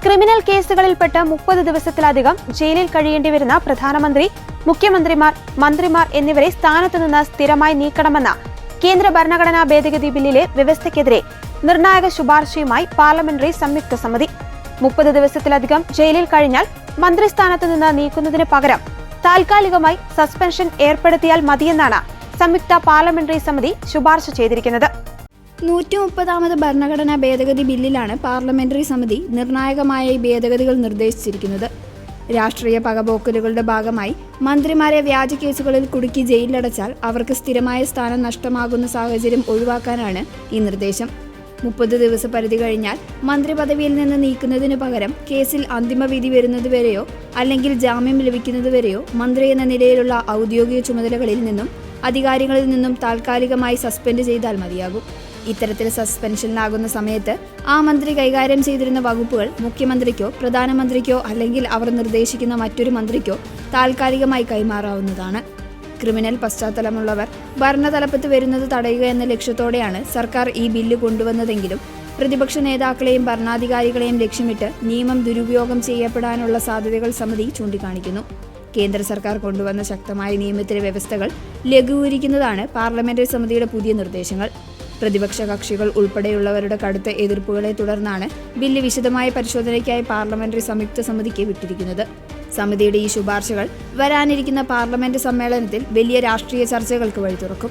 Criminal കേസുകളിൽപ്പെട്ട 30 ദിവസത്തിലധികം ജയിലിൽ കഴിയേണ്ടി വരുന്ന പ്രധാനമന്ത്രി, മുഖ്യമന്ത്രിമാർ, മന്ത്രിമാർ എന്നിവരെ സ്ഥാനത്തുനിന്ന് സ്ഥിരമായി നീക്കണമെന്ന കേന്ദ്ര ഭരണഘടനാ ഭേദഗതി ബില്ലിലെ വ്യവസ്ഥയ്ക്കെതിരെ നിർണായക ശുപാർശയുമായി പാർലമെന്ററി സംയുക്ത സമിതി. 30 ദിവസത്തിലധികം ജയിലിൽ കഴിഞ്ഞാൽ മന്ത്രിസ്ഥാനത്ത് നിന്ന് നീക്കുന്നതിന് പകരം താൽക്കാലികമായി സസ്പെൻഷൻ ഏർപ്പെടുത്തിയാൽ മതിയെന്നാണ് സംയുക്ത പാർലമെന്ററി സമിതി ശുപാർശ ചെയ്തിരിക്കുന്നത്. 130ാമത് ഭരണഘടനാ ഭേദഗതി ബില്ലിലാണ് പാർലമെന്ററി സമിതി നിർണായകമായ ഈ ഭേദഗതികൾ നിർദ്ദേശിച്ചിരിക്കുന്നത്. രാഷ്ട്രീയ പകപോക്കലുകളുടെ ഭാഗമായി മന്ത്രിമാരെ വ്യാജ കേസുകളിൽ കുടുക്കി ജയിലിലടച്ചാൽ അവർക്ക് സ്ഥിരമായ സ്ഥാനം നഷ്ടമാകുന്ന സാഹചര്യം ഒഴിവാക്കാനാണ് ഈ നിർദ്ദേശം. 30 ദിവസ പരിധി കഴിഞ്ഞാൽ മന്ത്രി പദവിയിൽ നിന്ന് നീക്കുന്നതിനു പകരം കേസിൽ അന്തിമവിധി വരുന്നതുവരെയോ അല്ലെങ്കിൽ ജാമ്യം ലഭിക്കുന്നതുവരെയോ മന്ത്രി എന്ന നിലയിലുള്ള ഔദ്യോഗിക ചുമതലകളിൽ നിന്നും അധികാരികളിൽ നിന്നും താൽക്കാലികമായി സസ്പെൻഡ് ചെയ്താൽ മതിയാകും. ഇത്തരത്തിൽ സസ്പെൻഷനിലാകുന്ന സമയത്ത് ആ മന്ത്രി കൈകാര്യം ചെയ്തിരുന്ന വകുപ്പുകൾ മുഖ്യമന്ത്രിക്കോ പ്രധാനമന്ത്രിക്കോ അല്ലെങ്കിൽ അവർ നിർദ്ദേശിക്കുന്ന മറ്റൊരു മന്ത്രിക്കോ താൽക്കാലികമായി കൈമാറാവുന്നതാണ്. ക്രിമിനൽ പശ്ചാത്തലമുള്ളവർ ഭരണതലപ്പത്ത് വരുന്നത് തടയുക എന്ന ലക്ഷ്യത്തോടെയാണ് സർക്കാർ ഈ ബില്ല് കൊണ്ടുവന്നതെങ്കിലും പ്രതിപക്ഷ നേതാക്കളെയും ഭരണാധികാരികളെയും ലക്ഷ്യമിട്ട് നിയമം ദുരുപയോഗം ചെയ്യപ്പെടാനുള്ള സാധ്യതകൾ സമിതി ചൂണ്ടിക്കാണിക്കുന്നു. കേന്ദ്ര സർക്കാർ കൊണ്ടുവന്ന ശക്തമായ നിയമത്തിലെ വ്യവസ്ഥകൾ ലഘൂകരിക്കുന്നതാണ് പാർലമെന്ററി സമിതിയുടെ പുതിയ നിർദ്ദേശങ്ങൾ. പ്രതിപക്ഷ കക്ഷികൾ ഉൾപ്പെടെയുള്ളവരുടെ കടുത്ത എതിർപ്പുകളെ തുടർന്നാണ് ബില്ല് വിശദമായ പരിശോധനയ്ക്കായി പാർലമെന്ററി സംയുക്ത സമിതിക്ക് വിട്ടിരിക്കുന്നത്. സമിതിയുടെ ഈ ശുപാർശകൾ വരാനിരിക്കുന്ന പാർലമെന്റ് സമ്മേളനത്തിൽ വലിയ രാഷ്ട്രീയ ചർച്ചകൾക്ക് വഴി തുറക്കും.